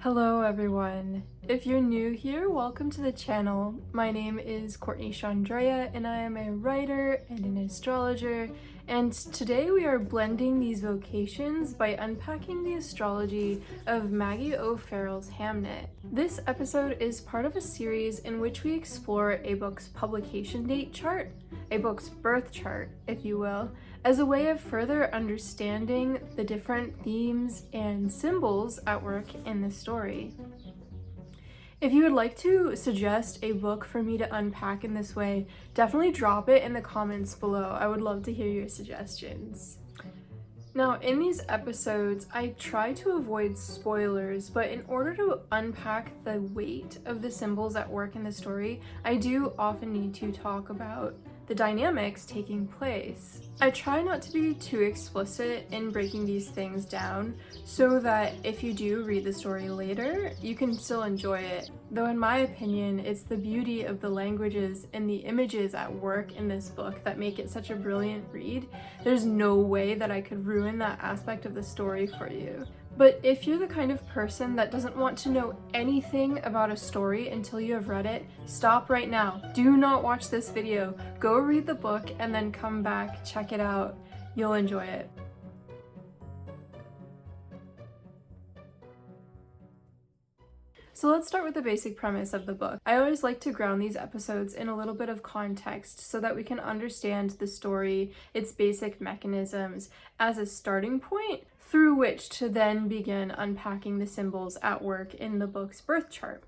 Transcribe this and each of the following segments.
Hello everyone. If you're new here, welcome to the channel. My name is Courtney Chandrea and I am a writer and an astrologer, and today we are blending these vocations by unpacking the astrology of Maggie O'Farrell's Hamnet. This episode is part of a series in which we explore a book's publication date chart, a book's birth chart, if you will, as a way of further understanding the different themes and symbols at work in the story. If you would like to suggest a book for me to unpack in this way, definitely drop it in the comments below. I would love to hear your suggestions. Now, in these episodes, I try to avoid spoilers, but in order to unpack the weight of the symbols at work in the story, I do often need to talk about the dynamics taking place. I try not to be too explicit in breaking these things down so that if you do read the story later, you can still enjoy it. Though in my opinion, it's the beauty of the languages and the images at work in this book that make it such a brilliant read. There's no way that I could ruin that aspect of the story for you. But if you're the kind of person that doesn't want to know anything about a story until you have read it, stop right now. Do not watch this video. Go read the book and then come back, check it out. You'll enjoy it. So let's start with the basic premise of the book. I always like to ground these episodes in a little bit of context so that we can understand the story, its basic mechanisms, as a starting point through which to then begin unpacking the symbols at work in the book's birth chart.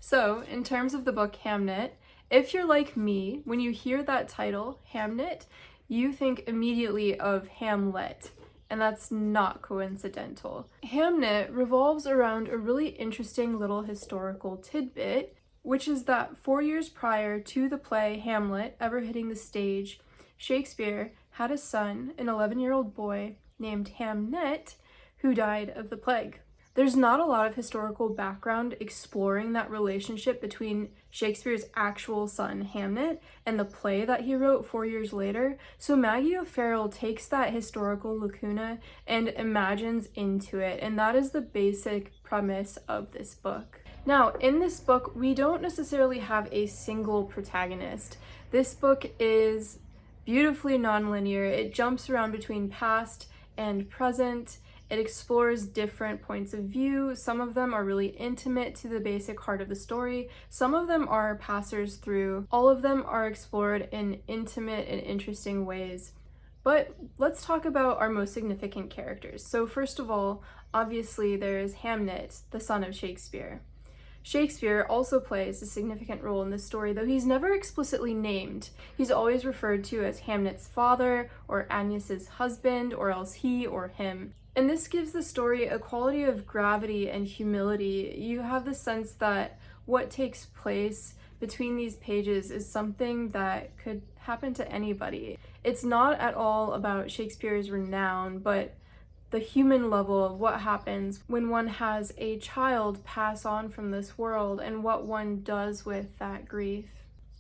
So, in terms of the book Hamnet, if you're like me, when you hear that title, Hamnet, you think immediately of Hamlet. And that's not coincidental. Hamnet revolves around a really interesting little historical tidbit, which is that 4 years prior to the play Hamlet ever hitting the stage, Shakespeare had a son, an 11-year-old boy named Hamnet, who died of the plague. There's not a lot of historical background exploring that relationship between Shakespeare's actual son, Hamnet, and the play that he wrote 4 years later, so Maggie O'Farrell takes that historical lacuna and imagines into it, and that is the basic premise of this book. Now, in this book, we don't necessarily have a single protagonist. This book is beautifully nonlinear. It jumps around between past and present. It explores different points of view. Some of them are really intimate to the basic heart of the story. Some of them are passers through. All of them are explored in intimate and interesting ways. But let's talk about our most significant characters. So first of all, obviously there is Hamnet, the son of Shakespeare. Shakespeare also plays a significant role in this story, though he's never explicitly named. He's always referred to as Hamnet's father, or Agnes's husband, or else he or him. And this gives the story a quality of gravity and humility. You have the sense that what takes place between these pages is something that could happen to anybody. It's not at all about Shakespeare's renown, but the human level of what happens when one has a child pass on from this world and what one does with that grief.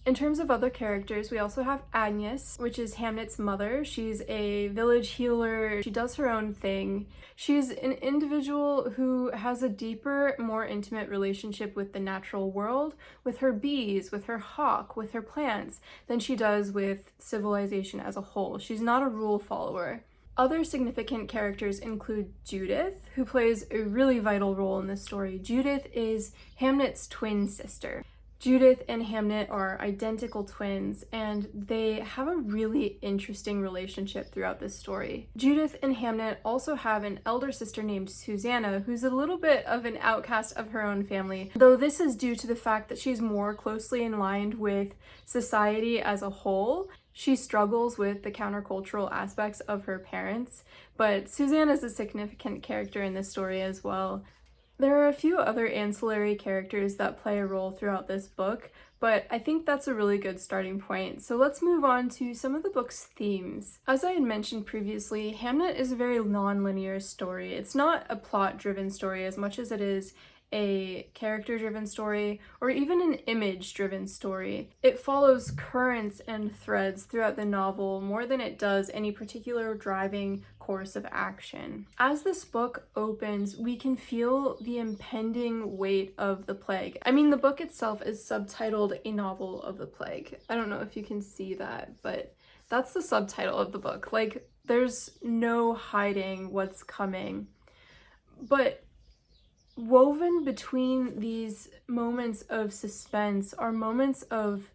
In terms of other characters, we also have Agnes, which is Hamnet's mother. She's a village healer. She does her own thing. She's an individual who has a deeper, more intimate relationship with the natural world, with her bees, with her hawk, with her plants, than she does with civilization as a whole. She's not a rule follower. Other significant characters include Judith, who plays a really vital role in this story. Judith is Hamnet's twin sister. Judith and Hamnet are identical twins, and they have a really interesting relationship throughout this story. Judith and Hamnet also have an elder sister named Susanna, who's a little bit of an outcast of her own family, though this is due to the fact that she's more closely in line with society as a whole. She struggles with the countercultural aspects of her parents, but Susanna is a significant character in this story as well. There are a few other ancillary characters that play a role throughout this book, but I think that's a really good starting point. So let's move on to some of the book's themes. As I had mentioned previously, Hamnet is a very non-linear story. It's not a plot-driven story as much as it is a character-driven story, or even an image-driven story. It follows currents and threads throughout the novel more than it does any particular driving course of action. As this book opens, we can feel the impending weight of the plague. I mean, the book itself is subtitled A Novel of the Plague. I don't know if you can see that, but that's the subtitle of the book. Like, there's no hiding what's coming. But woven between these moments of suspense are moments of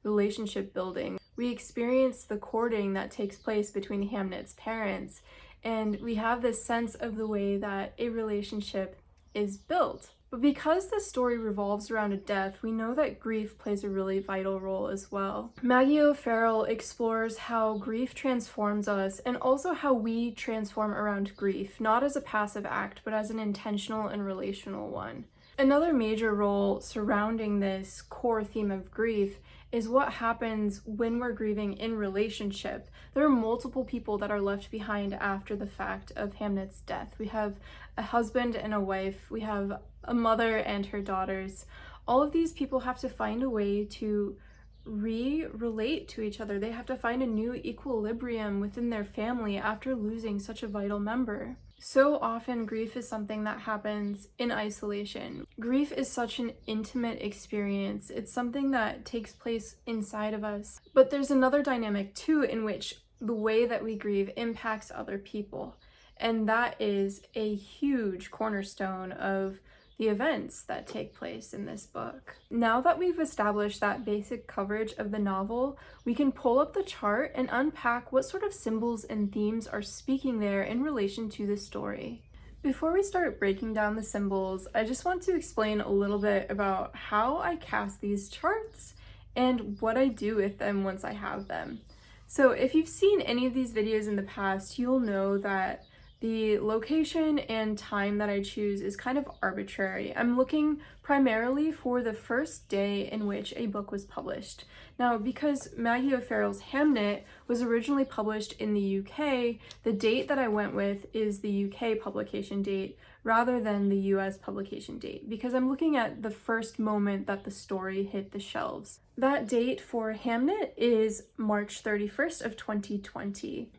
relationship building. We experience the courting that takes place between Hamnet's parents, and we have this sense of the way that a relationship is built. But because the story revolves around a death, we know that grief plays a really vital role as well. Maggie O'Farrell explores how grief transforms us and also how we transform around grief, not as a passive act, but as an intentional and relational one. Another major role surrounding this core theme of grief is what happens when we're grieving in relationship. There are multiple people that are left behind after the fact of Hamnet's death. We have a husband and a wife, we have a mother and her daughters. All of these people have to find a way to relate to each other. They have to find a new equilibrium within their family after losing such a vital member. So often grief is something that happens in isolation. Grief is such an intimate experience. It's something that takes place inside of us. But there's another dynamic too in which the way that we grieve impacts other people. And that is a huge cornerstone of the events that take place in this book. Now that we've established that basic coverage of the novel, we can pull up the chart and unpack what sort of symbols and themes are speaking there in relation to the story. Before we start breaking down the symbols, I just want to explain a little bit about how I cast these charts and what I do with them once I have them. So if you've seen any of these videos in the past, you'll know that the location and time that I choose is kind of arbitrary. I'm looking primarily for the first day in which a book was published. Now, because Maggie O'Farrell's Hamnet was originally published in the UK, the date that I went with is the UK publication date rather than the US publication date, because I'm looking at the first moment that the story hit the shelves. That date for Hamnet is March 31st of 2020.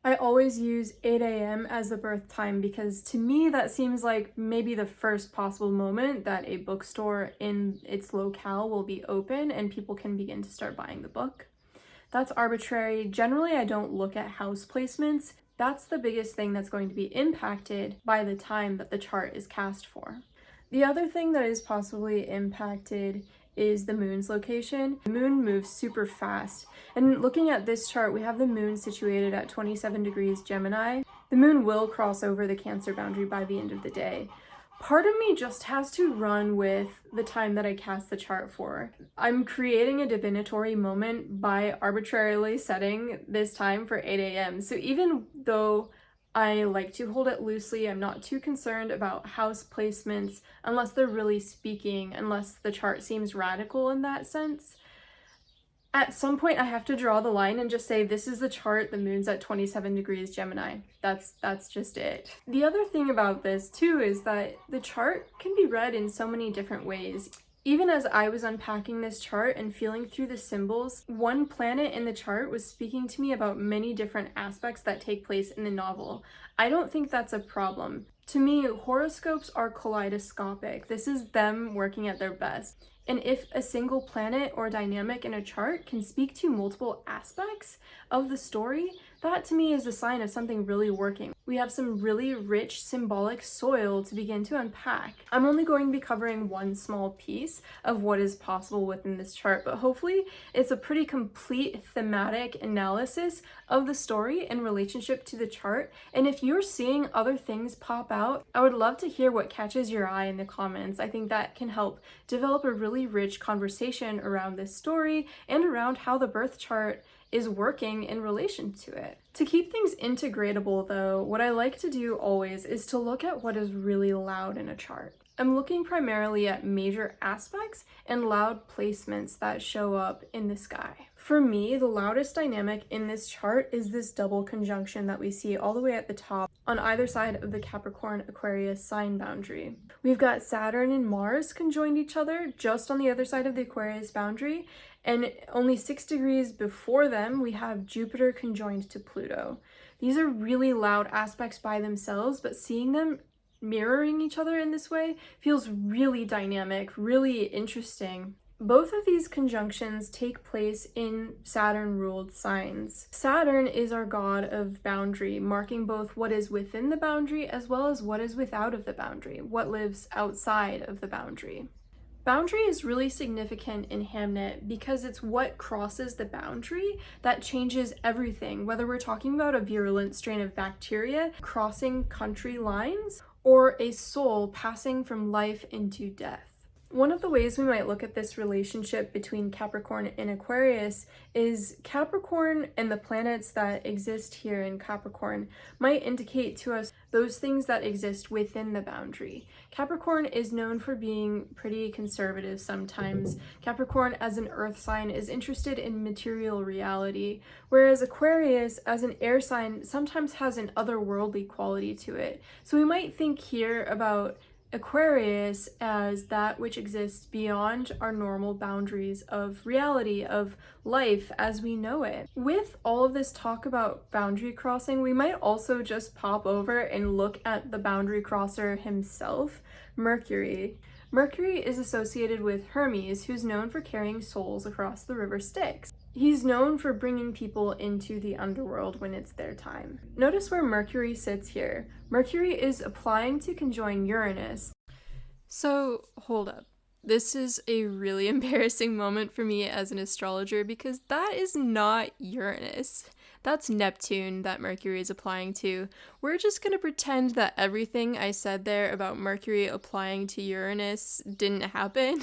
I always use 8 a.m. as the birth time because to me that seems like maybe the first possible moment that a bookstore in its locale will be open and people can begin to start buying the book. That's arbitrary. Generally, I don't look at house placements. That's the biggest thing that's going to be impacted by the time that the chart is cast for. The other thing that is possibly impacted is the moon's location. The moon moves super fast. And looking at this chart, we have the moon situated at 27 degrees Gemini. The moon will cross over the Cancer boundary by the end of the day. Part of me just has to run with the time that I cast the chart for. I'm creating a divinatory moment by arbitrarily setting this time for 8 a.m. So even though I like to hold it loosely, I'm not too concerned about house placements unless they're really speaking, unless the chart seems radical in that sense. At some point I have to draw the line and just say this is the chart, the moon's at 27 degrees Gemini. That's just it. The other thing about this too is that the chart can be read in so many different ways. Even as I was unpacking this chart and feeling through the symbols, one planet in the chart was speaking to me about many different aspects that take place in the novel. I don't think that's a problem. To me, horoscopes are kaleidoscopic. This is them working at their best. And if a single planet or dynamic in a chart can speak to multiple aspects of the story, that to me is a sign of something really working. We have some really rich symbolic soil to begin to unpack. I'm only going to be covering one small piece of what is possible within this chart, but hopefully it's a pretty complete thematic analysis of the story in relationship to the chart. And if you're seeing other things pop out, I would love to hear what catches your eye in the comments. I think that can help develop a really rich conversation around this story and around how the birth chart is working in relation to it. To keep things integratable though, what I like to do always is to look at what is really loud in a chart. I'm looking primarily at major aspects and loud placements that show up in the sky. For me, the loudest dynamic in this chart is this double conjunction that we see all the way at the top on either side of the Capricorn-Aquarius sign boundary. We've got Saturn and Mars conjoined each other just on the other side of the Aquarius boundary, and only 6 degrees before them, we have Jupiter conjoined to Pluto. These are really loud aspects by themselves, but seeing them mirroring each other in this way feels really dynamic, really interesting. Both of these conjunctions take place in Saturn-ruled signs. Saturn is our god of boundary, marking both what is within the boundary as well as what is without of the boundary, what lives outside of the boundary. Boundary is really significant in Hamnet because it's what crosses the boundary that changes everything, whether we're talking about a virulent strain of bacteria crossing country lines or a soul passing from life into death. One of the ways we might look at this relationship between Capricorn and Aquarius is Capricorn and the planets that exist here in Capricorn might indicate to us those things that exist within the boundary. Capricorn is known for being pretty conservative sometimes. Capricorn as an earth sign is interested in material reality, whereas Aquarius as an air sign sometimes has an otherworldly quality to it. So we might think here about Aquarius as that which exists beyond our normal boundaries of reality, of life as we know it. With all of this talk about boundary crossing, we might also just pop over and look at the boundary crosser himself, Mercury. Mercury is associated with Hermes, who's known for carrying souls across the river Styx. He's known for bringing people into the underworld when it's their time. Notice where Mercury sits here. Mercury is applying to conjoin Uranus. So, hold up. This is a really embarrassing moment for me as an astrologer because that is not Uranus. That's Neptune that Mercury is applying to. We're just gonna pretend that everything I said there about Mercury applying to Uranus didn't happen.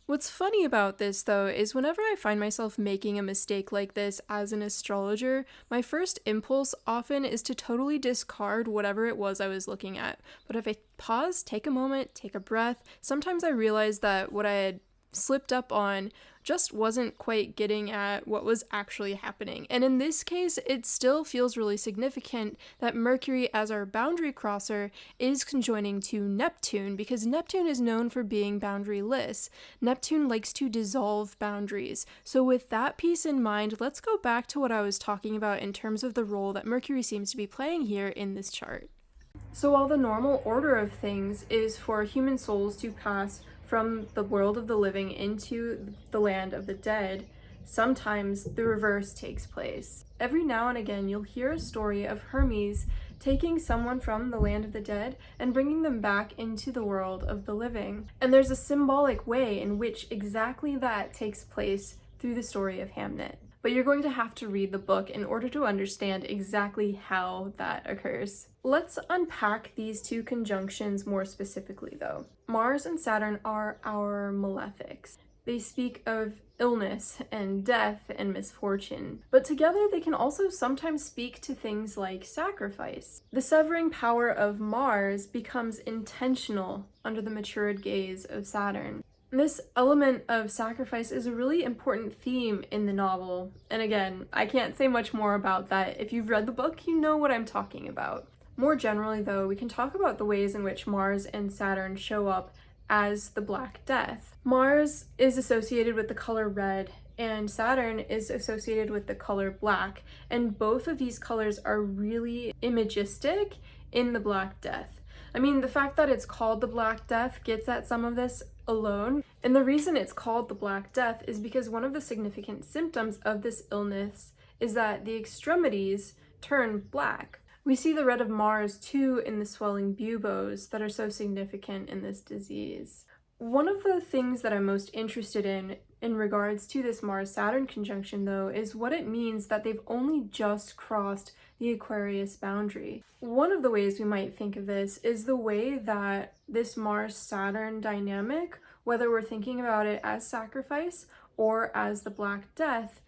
What's funny about this, though, is whenever I find myself making a mistake like this as an astrologer, my first impulse often is to totally discard whatever it was I was looking at. But if I pause, take a moment, take a breath, sometimes I realize that what I had slipped up on just wasn't quite getting at what was actually happening. And in this case, it still feels really significant that Mercury as our boundary crosser is conjoining to Neptune because Neptune is known for being boundaryless. Neptune likes to dissolve boundaries. So with that piece in mind, let's go back to what I was talking about in terms of the role that Mercury seems to be playing here in this chart. So while the normal order of things is for human souls to pass from the world of the living into the land of the dead, sometimes the reverse takes place. Every now and again, you'll hear a story of Hermes taking someone from the land of the dead and bringing them back into the world of the living. And there's a symbolic way in which exactly that takes place through the story of Hamnet. But you're going to have to read the book in order to understand exactly how that occurs. Let's unpack these two conjunctions more specifically, though. Mars and Saturn are our malefics. They speak of illness and death and misfortune, but together they can also sometimes speak to things like sacrifice. The severing power of Mars becomes intentional under the matured gaze of Saturn. This element of sacrifice is a really important theme in the novel, and again, I can't say much more about that. If you've read the book, you know what I'm talking about. More generally, though, we can talk about the ways in which Mars and Saturn show up as the Black Death. Mars is associated with the color red, and Saturn is associated with the color black, and both of these colors are really imagistic in the Black Death. I mean, the fact that it's called the Black Death gets at some of this alone, and the reason it's called the Black Death is because one of the significant symptoms of this illness is that the extremities turn black. We see the red of Mars too in the swelling buboes that are so significant in this disease. One of the things that I'm most interested in regards to this Mars-Saturn conjunction, though, is what it means that they've only just crossed the Aquarius boundary. One of the ways we might think of this is the way that this Mars-Saturn dynamic, whether we're thinking about it as sacrifice or as the Black Death,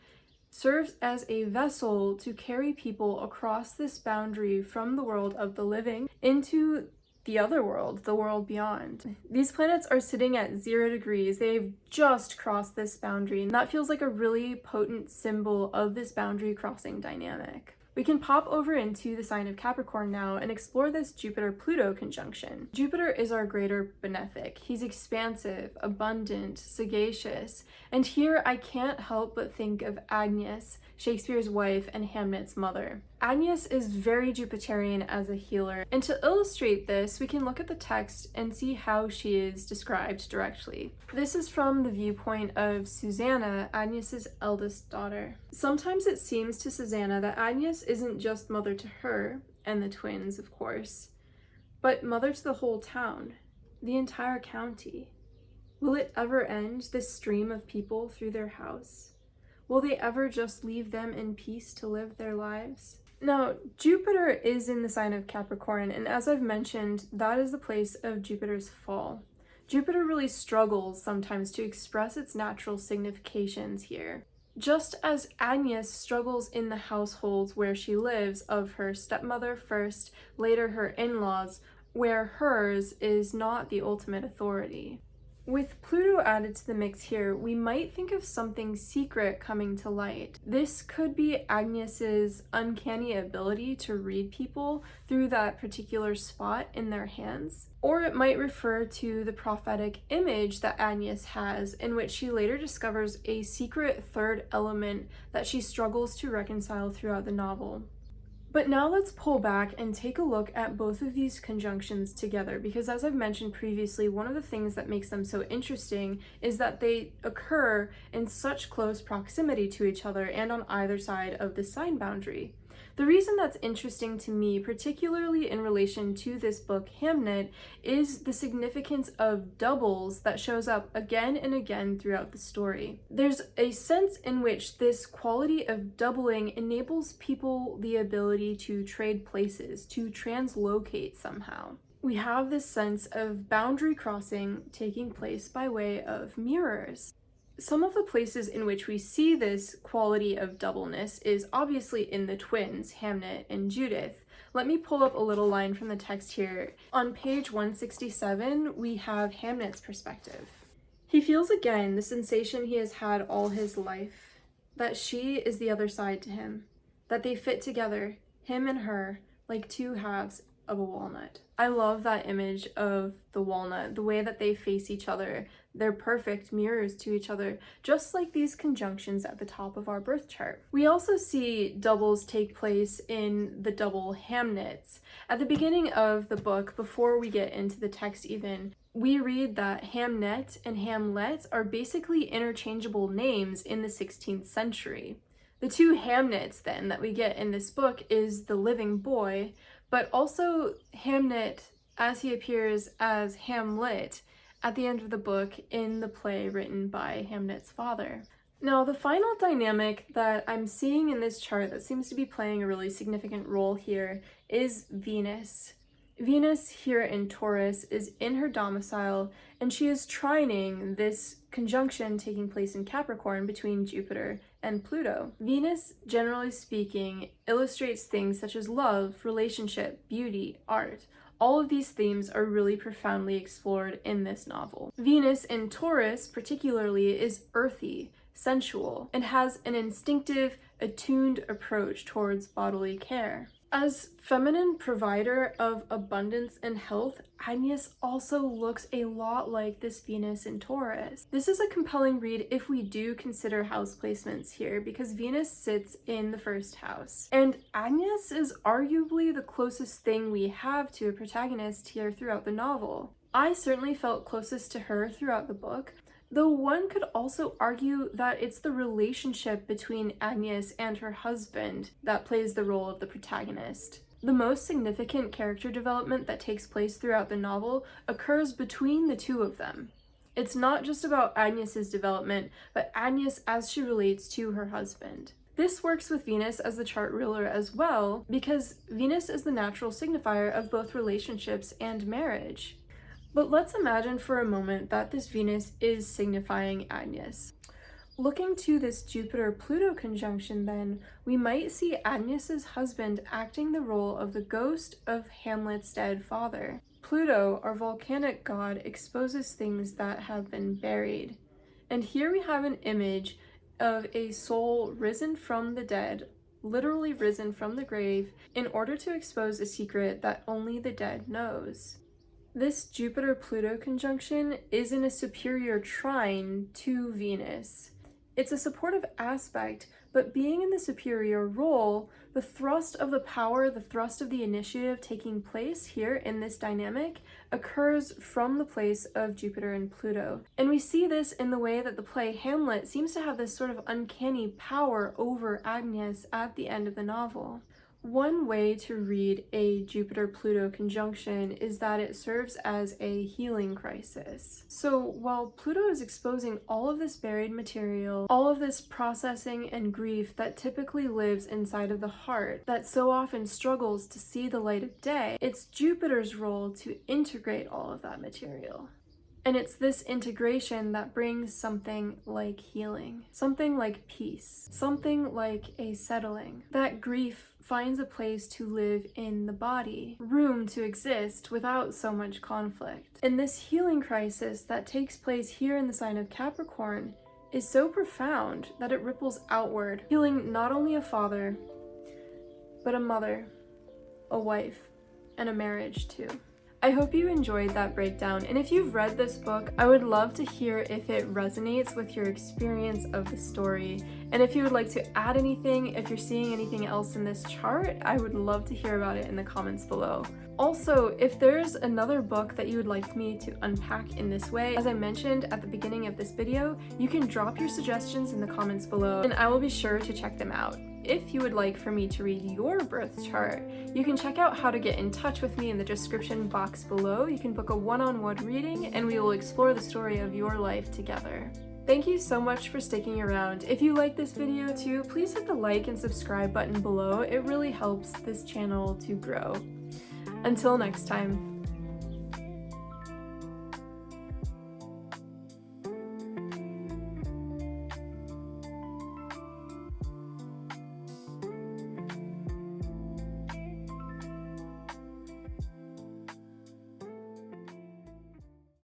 serves as a vessel to carry people across this boundary from the world of the living into the other world, the world beyond. These planets are sitting at 0 degrees. They've just crossed this boundary, and that feels like a really potent symbol of this boundary crossing dynamic. We can pop over into the sign of Capricorn now and explore this Jupiter-Pluto conjunction. Jupiter is our greater benefic. He's expansive, abundant, sagacious, and here I can't help but think of Agnes, Shakespeare's wife and Hamnet's mother. Agnes is very Jupiterian as a healer, and to illustrate this, we can look at the text and see how she is described directly. This is from the viewpoint of Susanna, Agnes's eldest daughter. Sometimes it seems to Susanna that Agnes isn't just mother to her, and the twins, of course, but mother to the whole town, the entire county. Will it ever end, this stream of people through their house? Will they ever just leave them in peace to live their lives? Now, Jupiter is in the sign of Capricorn, and as I've mentioned, that is the place of Jupiter's fall. Jupiter really struggles sometimes to express its natural significations here. Just as Agnes struggles in the households where she lives of her stepmother first, later her in-laws, where hers is not the ultimate authority. With Pluto added to the mix here, we might think of something secret coming to light. This could be Agnes's uncanny ability to read people through that particular spot in their hands. Or it might refer to the prophetic image that Agnes has, in which she later discovers a secret third element that she struggles to reconcile throughout the novel. But now let's pull back and take a look at both of these conjunctions together, because as I've mentioned previously, one of the things that makes them so interesting is that they occur in such close proximity to each other and on either side of the sign boundary. The reason that's interesting to me, particularly in relation to this book, Hamnet, is the significance of doubles that shows up again and again throughout the story. There's a sense in which this quality of doubling enables people the ability to trade places, to translocate somehow. We have this sense of boundary crossing taking place by way of mirrors. Some of the places in which we see this quality of doubleness is obviously in the twins, Hamnet and Judith. Let me pull up a little line from the text here. On page 167, we have Hamnet's perspective. He feels again the sensation he has had all his life, that she is the other side to him, that they fit together, him and her, like two halves of a walnut. I love that image of the walnut, the way that they face each other. They're perfect mirrors to each other, just like these conjunctions at the top of our birth chart. We also see doubles take place in the double Hamnets. At the beginning of the book, before we get into the text even, we read that Hamnet and Hamlet are basically interchangeable names in the 16th century. The two Hamnets then that we get in this book is the living boy, but also Hamnet as he appears as Hamlet at the end of the book in the play written by Hamnet's father. Now, the final dynamic that I'm seeing in this chart that seems to be playing a really significant role here is Venus. Venus here in Taurus is in her domicile, and she is trining this conjunction taking place in Capricorn between Jupiter and Pluto. Venus, generally speaking, illustrates things such as love, relationship, beauty, art. All of these themes are really profoundly explored in this novel. Venus in Taurus, particularly, is earthy, sensual, and has an instinctive, attuned approach towards bodily care. As feminine provider of abundance and health, Agnes also looks a lot like this Venus in Taurus. This is a compelling read if we do consider house placements here, because Venus sits in the first house. And Agnes is arguably the closest thing we have to a protagonist here throughout the novel. I certainly felt closest to her throughout the book, though one could also argue that it's the relationship between Agnes and her husband that plays the role of the protagonist. The most significant character development that takes place throughout the novel occurs between the two of them. It's not just about Agnes's development, but Agnes as she relates to her husband. This works with Venus as the chart ruler as well, because Venus is the natural signifier of both relationships and marriage. But let's imagine for a moment that this Venus is signifying Agnes. Looking to this Jupiter-Pluto conjunction then, we might see Agnes's husband acting the role of the ghost of Hamlet's dead father. Pluto, our volcanic god, exposes things that have been buried. And here we have an image of a soul risen from the dead, literally risen from the grave, in order to expose a secret that only the dead knows. This Jupiter-Pluto conjunction is in a superior trine to Venus. It's a supportive aspect, but being in the superior role, the thrust of the power, the thrust of the initiative taking place here in this dynamic occurs from the place of Jupiter and Pluto. And we see this in the way that the play Hamlet seems to have this sort of uncanny power over Agnes at the end of the novel. One way to read a Jupiter-Pluto conjunction is that it serves as a healing crisis. So while Pluto is exposing all of this buried material, all of this processing and grief that typically lives inside of the heart, that so often struggles to see the light of day, it's Jupiter's role to integrate all of that material. And it's this integration that brings something like healing, something like peace, something like a settling. That grief finds a place to live in the body, room to exist without so much conflict. And this healing crisis that takes place here in the sign of Capricorn is so profound that it ripples outward, healing not only a father, but a mother, a wife, and a marriage too. I hope you enjoyed that breakdown, and if you've read this book, I would love to hear if it resonates with your experience of the story. And if you would like to add anything, if you're seeing anything else in this chart, I would love to hear about it in the comments below. Also, if there's another book that you would like me to unpack in this way, as I mentioned at the beginning of this video, you can drop your suggestions in the comments below, and I will be sure to check them out. If you would like for me to read your birth chart, you can check out how to get in touch with me in the description box below. You can book a one-on-one reading, and we will explore the story of your life together. Thank you so much for sticking around. If you like this video too, please hit the like and subscribe button below. It really helps this channel to grow. Until next time.